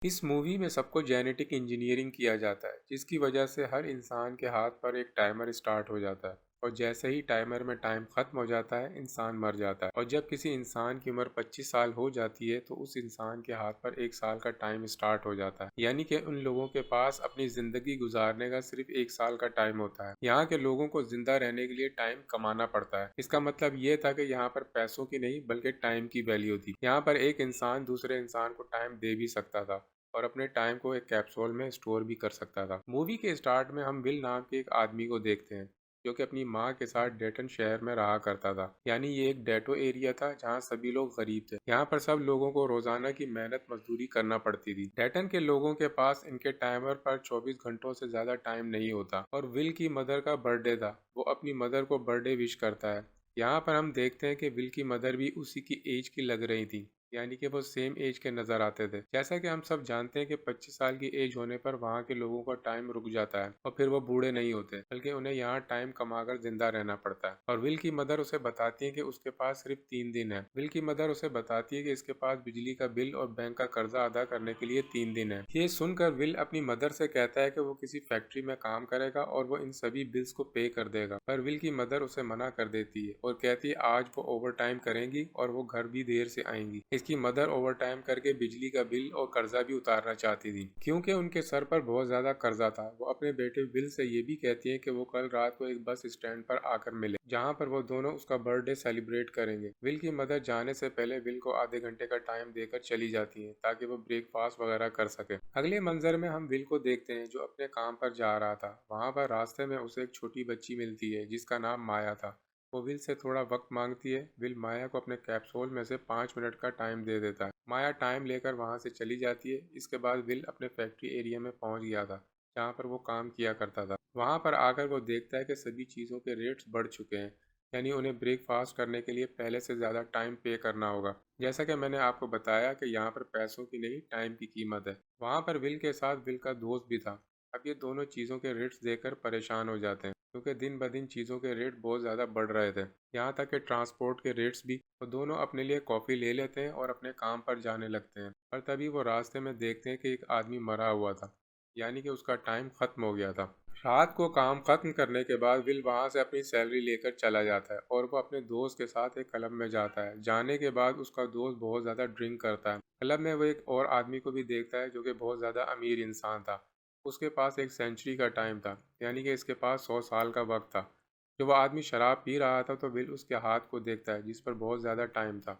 इस मूवी में सबको जेनेटिक इंजीनियरिंग किया जाता है जिसकी वजह से हर इंसान के हाथ पर एक टाइमर स्टार्ट हो जाता है और जैसे ही टाइमर में टाइम खत्म हो जाता है इंसान मर जाता है और जब किसी इंसान की उम्र 25 साल हो जाती है तो उस इंसान के हाथ पर 1 साल का टाइम स्टार्ट हो जाता है। यानी कि उन लोगों के पास अपनी जिंदगी गुजारने का सिर्फ 1 साल का टाइम होता है। यहाँ के लोगों को जिंदा रहने के लिए टाइम कमाना पड़ता है। इसका मतलब ये था कि यहाँ पर पैसों की नहीं बल्कि टाइम की वैल्यू थी। यहाँ पर एक इंसान दूसरे इंसान को टाइम दे भी सकता था और अपने टाइम को एक कैप्सूल में स्टोर भी कर सकता था। मूवी के स्टार्ट में हम विल नाम के एक आदमी को देखते हैं जो कि अपनी माँ के साथ डेटन शहर में रहा करता था। यानी ये एक डेटो एरिया था जहाँ सभी लोग गरीब थे। यहाँ पर सब लोगों को रोजाना की मेहनत मजदूरी करना पड़ती थी। डेटन के लोगों के पास इनके टाइमर पर 24 घंटों से ज्यादा टाइम नहीं होता और विल की मदर का बर्थडे था। वो अपनी मदर को बर्थडे विश करता है। यहाँ पर हम देखते हैं कि विल की मदर भी उसी की एज की लग रही थी। यानी कि वो सेम एज के नजर आते थे। जैसा कि हम सब जानते हैं कि 25 साल की एज होने पर वहाँ के लोगों का टाइम रुक जाता है और फिर वो बूढ़े नहीं होते बल्कि उन्हें यहाँ टाइम कमाकर जिंदा रहना पड़ता है। और विल की मदर उसे बताती है कि उसके पास सिर्फ 3 दिन है। विल की मदर उसे बताती है कि इसके पास बिजली का बिल और बैंक का कर्जा अदा करने के लिए 3 दिन है। ये सुनकर विल अपनी मदर से कहता है कि वो किसी फैक्ट्री में काम करेगा और वो इन सभी बिल्स को पे कर देगा। पर विल की मदर उसे मना कर देती है और कहती है आज वो ओवर टाइम करेंगी और वो घर भी देर से आएंगी। इसकी मदर ओवर टाइम करके बिजली का बिल और कर्जा भी उतारना चाहती थी क्योंकि उनके सर पर बहुत ज्यादा कर्जा था। वो अपने बेटे विल से ये भी कहती है कि वो कल रात को एक बस स्टैंड पर आकर मिले जहाँ पर वो दोनों उसका बर्थडे सेलिब्रेट करेंगे। विल की मदर जाने से पहले विल को आधे घंटे का टाइम देकर चली जाती है ताकि वो ब्रेकफास्ट वगैरह कर सके। अगले मंजर में हम विल को देखते हैं जो अपने काम पर जा रहा था। वहाँ पर रास्ते में उसे एक छोटी बच्ची मिलती है जिसका नाम माया था। वो विल से थोड़ा वक्त मांगती है। विल माया को अपने कैप्सूल में से 5 मिनट का टाइम दे देता है। माया टाइम लेकर वहां से चली जाती है। इसके बाद विल अपने फैक्ट्री एरिया में पहुंच गया था जहाँ पर वो काम किया करता था। वहां पर आकर वो देखता है कि सभी चीज़ों के रेट्स बढ़ चुके हैं। यानी उन्हें ब्रेकफास्ट करने के लिए पहले से ज़्यादा टाइम पे करना होगा। जैसा कि मैंने आपको बताया कि यहाँ पर पैसों की नहीं टाइम की कीमत है। वहाँ पर विल के साथ विल का दोस्त भी था। अब ये दोनों चीज़ों के रेट्स देखकर परेशान हो जाते हैं क्योंकि दिन ब दिन चीज़ों के रेट बहुत ज़्यादा बढ़ रहे थे। यहाँ तक कि ट्रांसपोर्ट के रेट्स भी। वो दोनों अपने लिए कॉफ़ी ले लेते हैं और अपने काम पर जाने लगते हैं। और तभी वो रास्ते में देखते हैं कि एक आदमी मरा हुआ था। यानी कि उसका टाइम ख़त्म हो गया था। रात को काम खत्म करने के बाद विल वहां से अपनी सैलरी लेकर चला जाता है और वो अपने दोस्त के साथ एक क्लब में जाता है। जाने के बाद उसका दोस्त बहुत ज़्यादा ड्रिंक करता है। क्लब में वो एक और आदमी को भी देखता है जो कि बहुत ज़्यादा अमीर इंसान था। उसके पास एक सेंचुरी का टाइम था। यानी कि इसके पास 100 साल का वक्त था। जब वो आदमी शराब पी रहा था तो विल उसके हाथ को देखता है जिस पर बहुत ज़्यादा टाइम था।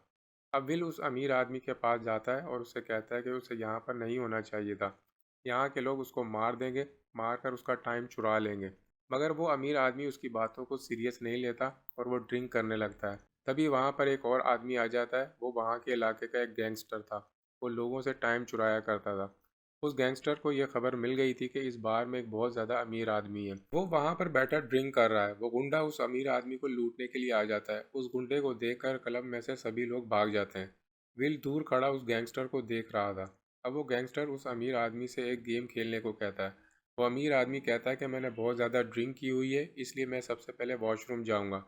अब विल उस अमीर आदमी के पास जाता है और उससे कहता है कि उसे यहाँ पर नहीं होना चाहिए था। यहाँ के लोग उसको मार देंगे, मार कर उसका टाइम चुरा लेंगे। मगर वो अमीर आदमी उसकी बातों को सीरियस नहीं लेता और वो ड्रिंक करने लगता है। तभी वहाँ पर एक और आदमी आ जाता है। वो वहाँ के इलाके का एक गैंगस्टर था। वो लोगों से टाइम चुराया करता था। उस गैंगस्टर को यह खबर मिल गई थी कि इस बार में एक बहुत ज़्यादा अमीर आदमी है। वो वहाँ पर बैठा ड्रिंक कर रहा है। वो गुंडा उस अमीर आदमी को लूटने के लिए आ जाता है। उस गुंडे को देखकर क्लब में से सभी लोग भाग जाते हैं। विल दूर खड़ा उस गैंगस्टर को देख रहा था। अब वो गैंगस्टर उस अमीर आदमी से एक गेम खेलने को कहता है। वो अमीर आदमी कहता है कि मैंने बहुत ज़्यादा ड्रिंक की हुई है इसलिए मैं सबसे पहले वॉशरूम जाऊंगा।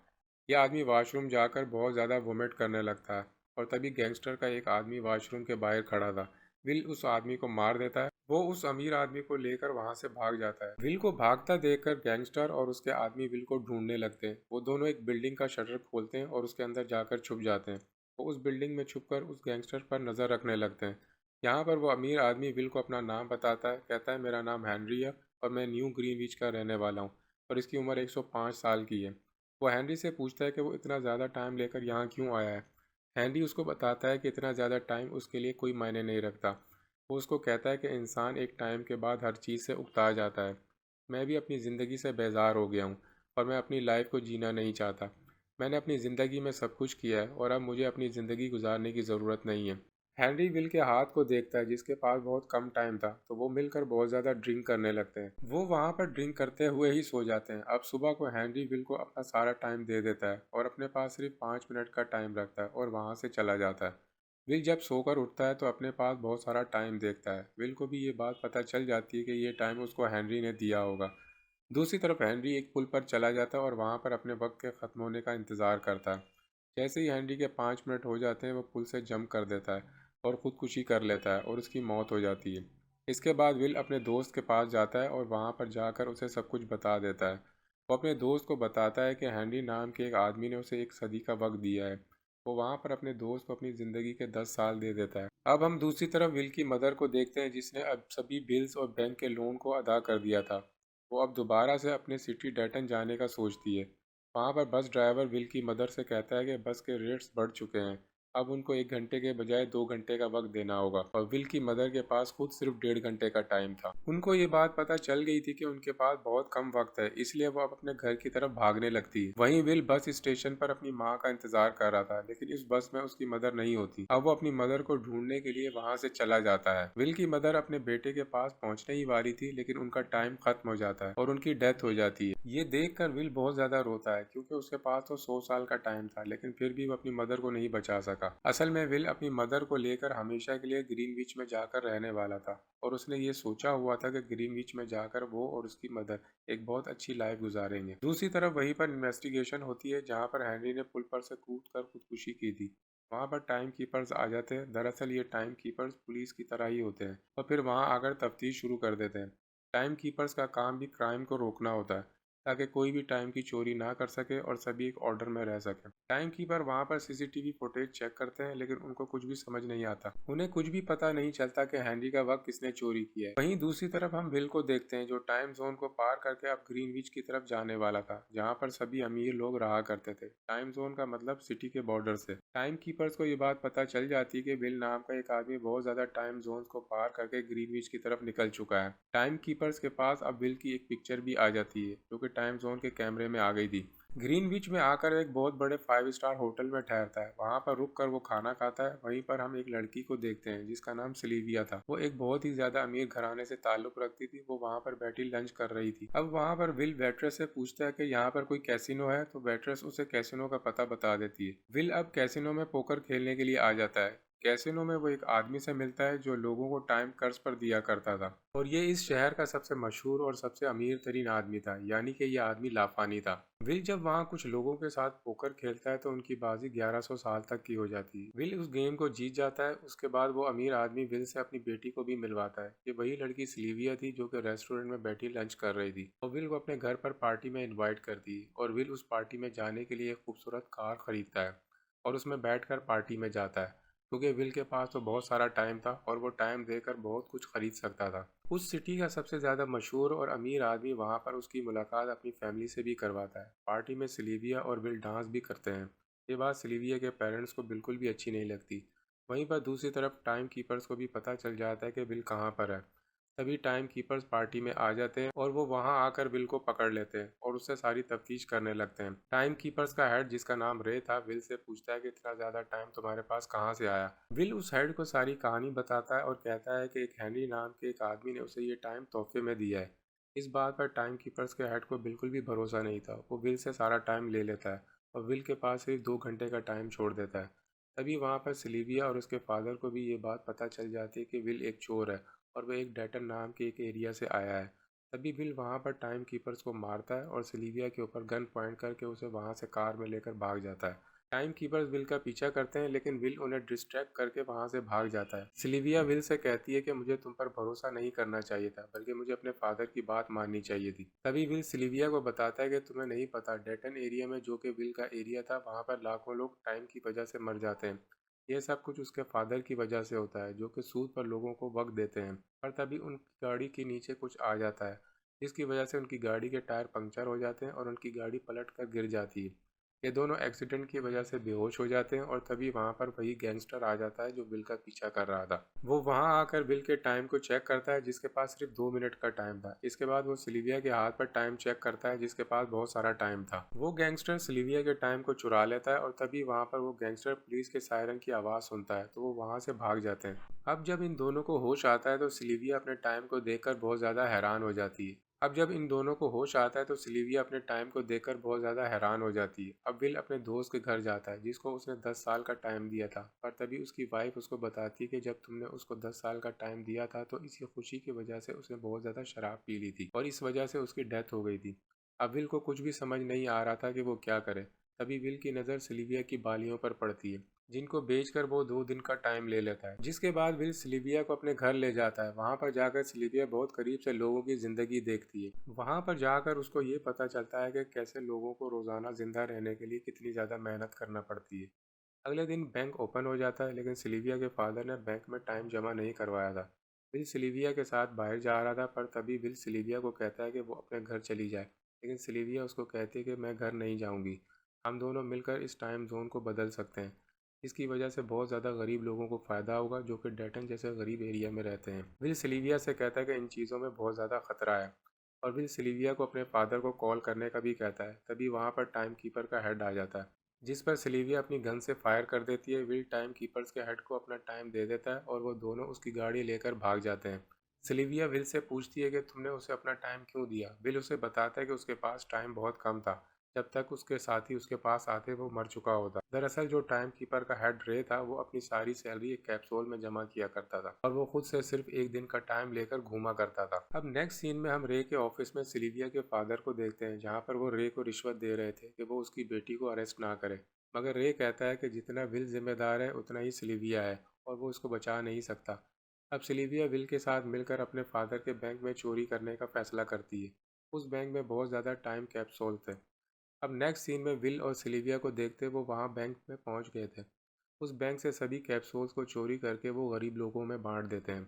यह आदमी वॉशरूम जाकर बहुत ज़्यादा वोमिट करने लगता है और तभी गैंगस्टर का एक आदमी वॉशरूम के बाहर खड़ा था। विल उस आदमी को मार देता है। वो उस अमीर आदमी को लेकर वहां से भाग जाता है। विल को भागता देखकर गैंगस्टर और उसके आदमी विल को ढूंढने लगते हैं। वो दोनों एक बिल्डिंग का शटर खोलते हैं और उसके अंदर जाकर छुप जाते हैं। वो उस बिल्डिंग में छुपकर उस गैंगस्टर पर नज़र रखने लगते हैं। यहाँ पर वो अमीर आदमी विल को अपना नाम बताता है। कहता है मेरा नाम हैनरी है और मैं न्यू ग्रीनविच का रहने वाला हूँ और इसकी उम्र 105 साल की है। वो हैनरी से पूछता है कि वो इतना ज़्यादा टाइम लेकर यहाँ क्यों आया है। हैनरी उसको बताता है कि इतना ज़्यादा टाइम उसके लिए कोई मायने नहीं रखता। वो उसको कहता है कि इंसान एक टाइम के बाद हर चीज़ से उकता जाता है। मैं भी अपनी ज़िंदगी से बेजार हो गया हूँ और मैं अपनी लाइफ को जीना नहीं चाहता। मैंने अपनी ज़िंदगी में सब कुछ किया है और अब मुझे अपनी ज़िंदगी गुजारने की ज़रूरत नहीं है। हैंनरी विल के हाथ को देखता है जिसके पास बहुत कम टाइम था तो वो मिलकर बहुत ज़्यादा ड्रिंक करने लगते हैं। वो वहाँ पर ड्रिंक करते हुए ही सो जाते हैं। अब सुबह को हैंनरी विल को अपना सारा टाइम दे देता है और अपने पास सिर्फ 5 मिनट का टाइम रखता है और वहाँ से चला जाता है। विल जब सोकर उठता है तो अपने पास बहुत सारा टाइम देखता है। विल को भी ये बात पता चल जाती है कि ये टाइम उसको हैंनरी ने दिया होगा। दूसरी तरफ हैंनरी एक पुल पर चला जाता है और वहाँ पर अपने वक्त के ख़त्म होने का इंतज़ार करता है। जैसे ही हैंनरी के 5 मिनट हो जाते हैं वो पुल से जंप कर देता है और खुदकुशी कर लेता है और उसकी मौत हो जाती है। इसके बाद विल अपने दोस्त के पास जाता है और वहाँ पर जाकर उसे सब कुछ बता देता है। वो अपने दोस्त को बताता है कि हैंडी नाम के एक आदमी ने उसे एक सदी का वक्त दिया है। वो वहाँ पर अपने दोस्त को अपनी ज़िंदगी के 10 साल दे देता है। अब हम दूसरी तरफ विल की मदर को देखते हैं, जिसने अब सभी बिल्स और बैंक के लोन को अदा कर दिया था। वो अब दोबारा से अपने सिटी डेटन जाने का सोचती है। वहाँ पर बस ड्राइवर विल की मदर से कहता है कि बस के रेट्स बढ़ चुके हैं। अब उनको 1 घंटे के बजाय 2 घंटे का वक्त देना होगा, और विल की मदर के पास खुद सिर्फ 1.5 घंटे का टाइम था। उनको ये बात पता चल गई थी कि उनके पास बहुत कम वक्त है, इसलिए वो अब अपने घर की तरफ भागने लगती है। वहीं विल बस स्टेशन पर अपनी माँ का इंतजार कर रहा था, लेकिन इस बस में उसकी मदर नहीं होती। अब वो अपनी मदर को ढूंढने के लिए वहाँ से चला जाता है। विल की मदर अपने बेटे के पास पहुँचने ही वाली थी, लेकिन उनका टाइम खत्म हो जाता है और उनकी डेथ हो जाती है। ये देखकर विल बहुत ज्यादा रोता है, क्योंकि उसके पास तो 100 साल का टाइम था, लेकिन फिर भी वो अपनी मदर को नहीं बचा सका। असल में विल अपनी मदर को लेकर हमेशा के लिए ग्रीनविच में जाकर रहने वाला था, और उसने ये सोचा हुआ था कि ग्रीनविच में जाकर वो और उसकी मदर एक बहुत अच्छी लाइफ गुजारेंगे। दूसरी तरफ वहीं पर इन्वेस्टिगेशन होती है, जहाँ पर हेनरी ने पुल पर से कूद कर खुदकुशी की थी। वहाँ पर टाइम कीपर्स आ जाते हैं। दरअसल ये टाइम कीपर्स पुलिस की तरह ही होते हैं, और फिर वहाँ आकर तफ्तीश शुरू कर देते हैं। टाइम कीपर्स का काम भी क्राइम को रोकना होता है, ताकि कोई भी टाइम की चोरी ना कर सके और सभी एक ऑर्डर में रह सके। टाइम कीपर वहाँ पर सीसीटीवी फुटेज चेक करते हैं, लेकिन उनको कुछ भी समझ नहीं आता। उन्हें कुछ भी पता नहीं चलता कि हैंडी का वक्त किसने चोरी किया है। वहीं दूसरी तरफ हम विल को देखते हैं, जो टाइम जोन को पार करके अब ग्रीनविच की तरफ जाने वाला था, जहाँ पर सभी अमीर लोग रहा करते थे। टाइम जोन का मतलब सिटी के बॉर्डर से। टाइम कीपर्स को ये बात पता चल जाती है कि विल नाम का एक आदमी बहुत ज्यादा टाइम जोन को पार करके ग्रीनविच की तरफ निकल चुका है। टाइम कीपर्स के पास अब विल की एक पिक्चर भी आ जाती है, जो कि टाइम जोन के कैमरे में आ गई थी। ग्रीनविच में आकर एक बहुत बड़े 5 स्टार होटल में ठहरता है। वहां पर रुक कर वो खाना खाता है। वहीं पर हम एक लड़की को देखते हैं, जिसका नाम सिलीविया था। वो एक बहुत ही ज्यादा अमीर घराने से ताल्लुक रखती थी। वो वहां पर बैठी लंच कर रही थी। अब वहां पर विल वेट्रेस से पूछता है कि यहाँ पर कोई कैसीनो है, तो वेट्रेस उसे कैसीनो का पता बता देती है। विल अब कैसीनो में पोकर खेलने के लिए आ जाता है। कैसीनो में वो एक आदमी से मिलता है, जो लोगों को टाइम कर्ज पर दिया करता था, और ये इस शहर का सबसे मशहूर और सबसे अमीर तरीन आदमी था, यानी कि ये आदमी लाफानी था। विल जब वहाँ कुछ लोगों के साथ पोकर खेलता है, तो उनकी बाजी 1100 साल तक की हो जाती है। विल उस गेम को जीत जाता है। उसके बाद वो अमीर आदमी विल से अपनी बेटी को भी मिलवाता है। ये वही लड़की सिलीविया थी, जो कि रेस्टोरेंट में बैठी लंच कर रही थी, और विल को अपने घर पर पार्टी में इन्वाइट करती है। और विल उस पार्टी में जाने के लिए एक खूबसूरत कार खरीदता है और उसमें बैठकर पार्टी में जाता है, क्योंकि विल के पास तो बहुत सारा टाइम था और वो टाइम देकर बहुत कुछ खरीद सकता था। उस सिटी का सबसे ज़्यादा मशहूर और अमीर आदमी वहाँ पर उसकी मुलाकात अपनी फैमिली से भी करवाता है। पार्टी में सिलीविया और विल डांस भी करते हैं। ये बात सिलीविया के पेरेंट्स को बिल्कुल भी अच्छी नहीं लगती। वहीं पर दूसरी तरफ टाइम कीपर्स को भी पता चल जाता है कि विल कहाँ पर है। तभी टाइम कीपर्स पार्टी में आ जाते हैं, और वो वहां आकर विल को पकड़ लेते हैं और उससे सारी तफ्तीश करने लगते हैं। टाइम कीपर्स का हेड, जिसका नाम रे था, विल से पूछता है कि इतना ज्यादा टाइम तुम्हारे पास कहाँ से आया। विल उस हेड को सारी कहानी बताता है और कहता है कि एक हैंनरी नाम के एक आदमी ने उसे ये टाइम तोहफे में दिया है। इस बात पर टाइम कीपर्स के हेड को बिल्कुल भी भरोसा नहीं था। वो विल से सारा टाइम ले लेता है और विल के पास सिर्फ 2 घंटे का टाइम छोड़ देता है। तभी वहां पर सिलीविया और उसके फादर को भी ये बात पता चल जाती है कि विल एक चोर है, और वह एक डेटन नाम के एक एरिया से आया है। तभी विल वहां पर टाइम कीपर्स को मारता है और सिलीविया के ऊपर गन पॉइंट करके उसे वहां से कार में लेकर भाग जाता है। टाइम कीपर्स विल का पीछा करते हैं, लेकिन विल उन्हें डिस्ट्रैक्ट करके वहां से भाग जाता है। सिलीविया विल से कहती है कि मुझे तुम पर भरोसा नहीं करना चाहिए था, बल्कि मुझे अपने फादर की बात माननी चाहिए थी। तभी विल सिलीविया को बताता है कि तुम्हें नहीं पता, डेटन एरिया में, जो कि विल का एरिया था, वहां पर लाखों लोग टाइम की वजह से मर जाते हैं। ये सब कुछ उसके फादर की वजह से होता है, जो कि सूद पर लोगों को वक्त देते हैं। पर तभी उनकी गाड़ी के नीचे कुछ आ जाता है, जिसकी वजह से उनकी गाड़ी के टायर पंक्चर हो जाते हैं और उनकी गाड़ी पलट कर गिर जाती है। ये दोनों एक्सीडेंट की वजह से बेहोश हो जाते हैं, और तभी वहां पर वही गैंगस्टर आ जाता है जो बिल का पीछा कर रहा था। वो वहां आकर बिल के टाइम को चेक करता है, जिसके पास सिर्फ 2 मिनट का टाइम था। इसके बाद वो सिलीविया के हाथ पर टाइम चेक करता है, जिसके पास बहुत सारा टाइम था। वो गैंगस्टर सिलीविया के टाइम को चुरा लेता है, और तभी वहां पर वो गैंगस्टर पुलिस के सायरन की आवाज सुनता है, तो वो वहां से भाग जाते हैं। अब जब इन दोनों को होश आता है, तो सिलीविया अपने टाइम को देखकर बहुत ज्यादा हैरान हो जाती है। अब जब इन दोनों को होश आता है, तो सिलीविया अपने टाइम को देखकर बहुत ज़्यादा हैरान हो जाती है। अब विल अपने दोस्त के घर जाता है, जिसको उसने 10 साल का टाइम दिया था। पर तभी उसकी वाइफ उसको बताती है कि जब तुमने उसको 10 साल का टाइम दिया था, तो इसी खुशी की वजह से उसने बहुत ज़्यादा शराब पी ली थी, और इस वजह से उसकी डेथ हो गई थी। अब विल को कुछ भी समझ नहीं आ रहा था कि वो क्या करे। तभी विल की नज़र सिलीविया की बालियों पर पड़ती है। जिनको बेचकर वो 2 दिन का टाइम ले लेता है। जिसके बाद विल सिल्विया को अपने घर ले जाता है। वहाँ पर जाकर सिल्विया बहुत करीब से लोगों की ज़िंदगी देखती है। वहाँ पर जाकर उसको ये पता चलता है कि कैसे लोगों को रोज़ाना ज़िंदा रहने के लिए कितनी ज़्यादा मेहनत करना पड़ती है। अगले दिन बैंक ओपन हो जाता है, लेकिन सिल्विया के फादर ने बैंक में टाइम जमा नहीं करवाया था। विल सिल्विया के साथ बाहर जा रहा था, पर तभी विल सिल्विया को कहता है कि वो अपने घर चली जाए। लेकिन सिल्विया उसको कहती है कि मैं घर नहीं जाऊंगी, हम दोनों मिलकर इस टाइम जोन को बदल सकते हैं। इसकी वजह से बहुत ज़्यादा गरीब लोगों को फ़ायदा होगा जो कि डेटन जैसे गरीब एरिया में रहते हैं। विल सिल्विया से कहता है कि इन चीज़ों में बहुत ज़्यादा खतरा है, और विल सिल्विया को अपने फादर को कॉल करने का भी कहता है। तभी वहाँ पर टाइम कीपर का हेड आ जाता है, जिस पर सिल्विया अपनी गन से फायर कर देती है। विल टाइम कीपर्स के हेड को अपना टाइम दे देता है और वो दोनों उसकी गाड़ी लेकर भाग जाते हैं। सिल्विया विल से पूछती है कि तुमने उसे अपना टाइम क्यों दिया। विल उसे बताता है कि उसके पास टाइम बहुत कम था, जब तक उसके साथी उसके पास आते वो मर चुका होता। दरअसल जो टाइम कीपर का हेड रे था वो अपनी सारी सैलरी एक कैप्सूल में जमा किया करता था, और वो खुद से सिर्फ एक दिन का टाइम लेकर घूमा करता था। अब नेक्स्ट सीन में हम रे के ऑफिस में सिल्विया के फादर को देखते हैं, जहाँ पर वो रे को रिश्वत दे रहे थे कि वो उसकी बेटी को अरेस्ट ना करे। मगर रे कहता है कि जितना विल जिम्मेदार है उतना ही सिल्विया है, और वो उसको बचा नहीं सकता। अब सिल्विया विल के साथ मिलकर अपने फादर के बैंक में चोरी करने का फैसला करती है। उस बैंक में बहुत ज़्यादा टाइम कैप्सूल थे। अब नेक्स्ट सीन में विल और सिल्विया को देखते वो वहाँ बैंक में पहुँच गए थे। उस बैंक से सभी कैप्सूल्स को चोरी करके वो गरीब लोगों में बांट देते हैं।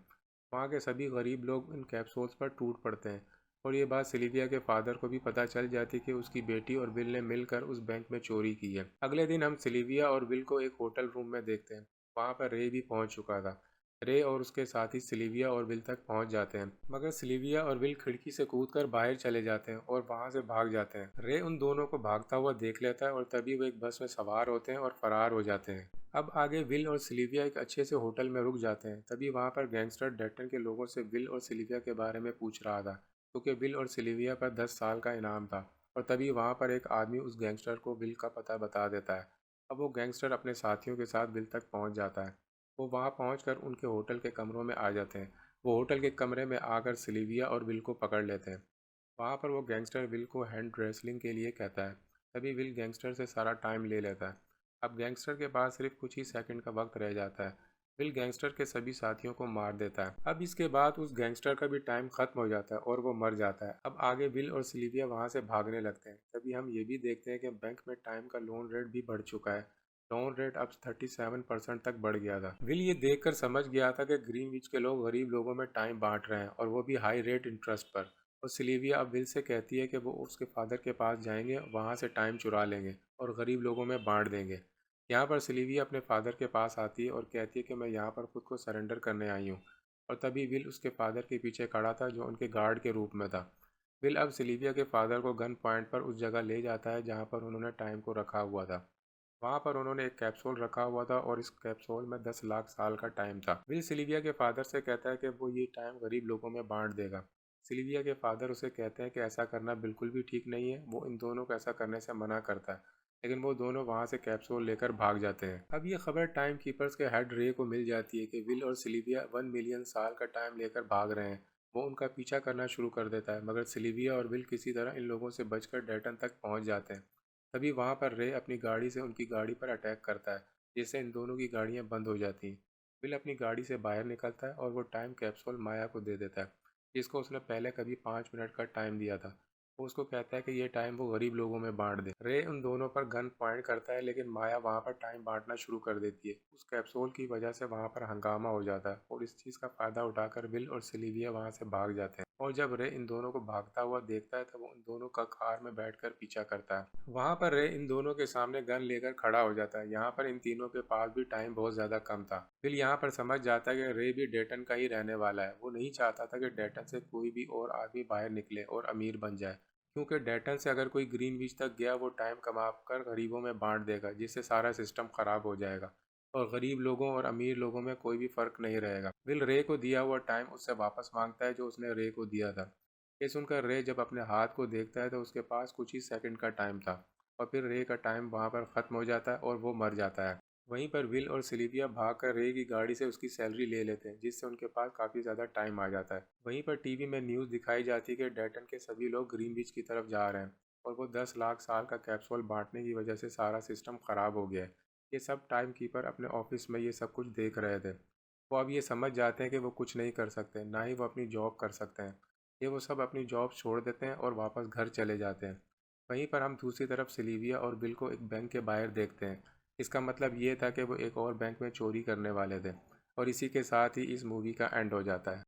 वहाँ के सभी गरीब लोग इन कैप्सूल्स पर टूट पड़ते हैं, और ये बात सिल्विया के फादर को भी पता चल जाती कि उसकी बेटी और विल ने मिलकर उस बैंक में चोरी की है। अगले दिन हम सिल्विया और विल को एक होटल रूम में देखते हैं। वहाँ पर रे भी पहुँच चुका था। रे और उसके साथी सिल्विया और विल तक पहुंच जाते हैं, मगर सिल्विया और विल खिड़की से कूदकर बाहर चले जाते हैं और वहां से भाग जाते हैं। रे उन दोनों को भागता हुआ देख लेता है, और तभी वो एक बस में सवार होते हैं और फरार हो जाते हैं। अब आगे विल और सिल्विया एक अच्छे से होटल में रुक जाते हैं। तभी वहां पर गैंगस्टर डेटन के लोगों से विल और सिल्विया के बारे में पूछ रहा था, क्योंकि विल और सिल्विया पर 10 साल का इनाम था। और तभी वहां पर एक आदमी उस गैंगस्टर को विल का पता बता देता है। अब वो गैंगस्टर अपने साथियों के साथ विल तक पहुंच जाता है। वो वहाँ पहुंचकर उनके होटल के कमरों में आ जाते हैं। वो होटल के कमरे में आकर सिल्विया और विल को पकड़ लेते हैं। वहाँ पर वो गैंगस्टर विल को हैंड रेसलिंग के लिए कहता है। तभी विल गैंगस्टर से सारा टाइम ले लेता है। अब गैंगस्टर के पास सिर्फ कुछ ही सेकंड का वक्त रह जाता है। विल गैंगस्टर के सभी साथियों को मार देता है। अब इसके बाद उस गैंगस्टर का भी टाइम खत्म हो जाता है और वो मर जाता है। अब आगे विल और सिल्विया वहाँ से भागने लगते हैं। तभी हम ये भी देखते हैं कि बैंक में टाइम का लोन रेट भी बढ़ चुका है। लोन रेट अब 37% तक बढ़ गया था। विल ये देखकर समझ गया था कि ग्रीनविच के लोग गरीब लोगों में टाइम बांट रहे हैं, और वो भी हाई रेट इंटरेस्ट पर। और सिल्विया अब विल से कहती है कि वो उसके फादर के पास जाएंगे, वहाँ से टाइम चुरा लेंगे और गरीब लोगों में बांट देंगे। यहाँ पर सिल्विया अपने फादर के पास आती है और कहती है कि मैं यहाँ पर खुद को सरेंडर करने आई हूँ। और तभी विल उसके फादर के पीछे खड़ा था, जो उनके गार्ड के रूप में था। विल अब सिल्विया के फादर को गन पॉइंट पर उस जगह ले जाता है जहाँ पर उन्होंने टाइम को रखा हुआ था। वहाँ पर उन्होंने एक कैप्सूल रखा हुआ था, और इस कैप्सूल में 10 लाख साल का टाइम था। विल सिल्विया के फादर से कहता है कि वो ये टाइम गरीब लोगों में बांट देगा। सिल्विया के फादर उसे कहते हैं कि ऐसा करना बिल्कुल भी ठीक नहीं है। वो इन दोनों को ऐसा करने से मना करता है, लेकिन वो दोनों वहाँ से कैप्सूल लेकर भाग जाते हैं। अब ये खबर टाइम कीपर्स के हेड रे को मिल जाती है कि विल और सिल्विया 1 मिलियन साल का टाइम लेकर भाग रहे हैं। वो उनका पीछा करना शुरू कर देता है, मगर सिल्विया और विल किसी तरह इन लोगों से बचकर डेटन तक पहुँच जाते हैं। तभी वहाँ पर रे अपनी गाड़ी से उनकी गाड़ी पर अटैक करता है, जिससे इन दोनों की गाड़ियाँ बंद हो जाती हैं। विल अपनी गाड़ी से बाहर निकलता है और वो टाइम कैप्सूल माया को दे देता है, जिसको उसने पहले कभी 5 मिनट का टाइम दिया था। वो उसको कहता है कि ये टाइम वो गरीब लोगों में बांट दे। रे उन दोनों पर गन पॉइंट करता है, लेकिन माया वहाँ पर टाइम बांटना शुरू कर देती है। उस कैप्सूल की वजह से वहाँ पर हंगामा हो जाता है, और इस चीज़ का फ़ायदा उठाकर विल और सिल्विया वहाँ से भाग जाते हैं। और जब रे इन दोनों को भागता हुआ देखता है, तब वो उन दोनों का कार में बैठकर पीछा करता है। वहाँ पर रे इन दोनों के सामने गन लेकर खड़ा हो जाता है। यहाँ पर इन तीनों के पास भी टाइम बहुत ज़्यादा कम था। फिर यहाँ पर समझ जाता है कि रे भी डेटन का ही रहने वाला है। वो नहीं चाहता था कि डेटन से कोई भी और आदमी बाहर निकले और अमीर बन जाए, क्योंकि डेटन से अगर कोई ग्रीनविच तक गया वो टाइम कमा कर गरीबों में बांट देगा, जिससे सारा सिस्टम खराब हो जाएगा और गरीब लोगों और अमीर लोगों में कोई भी फर्क नहीं रहेगा। विल रे को दिया हुआ टाइम उससे वापस मांगता है, जो उसने रे को दिया था। ये सुनकर रे जब अपने हाथ को देखता है तो उसके पास कुछ ही सेकंड का टाइम था, और फिर रे का टाइम वहाँ पर ख़त्म हो जाता है और वो मर जाता है। वहीं पर विल और सिल्विया भागकर रे की गाड़ी से उसकी सैलरी ले लेते हैं, जिससे उनके पास काफ़ी ज़्यादा टाइम आ जाता है। वहीं पर टीवी में न्यूज़ दिखाई जाती है कि डेटन के सभी लोग ग्रीनविच की तरफ जा रहे हैं, और वो 10 लाख साल का कैप्सूल बांटने की वजह से सारा सिस्टम ख़राब हो गया है। ये सब टाइम कीपर अपने ऑफिस में ये सब कुछ देख रहे थे। वो अब ये समझ जाते हैं कि वो कुछ नहीं कर सकते, ना ही वो अपनी जॉब कर सकते हैं। ये वो सब अपनी जॉब छोड़ देते हैं और वापस घर चले जाते हैं। वहीं पर हम दूसरी तरफ सिल्विया और बिल को एक बैंक के बाहर देखते हैं। इसका मतलब ये था कि वो एक और बैंक में चोरी करने वाले थे। और इसी के साथ ही इस मूवी का एंड हो जाता है।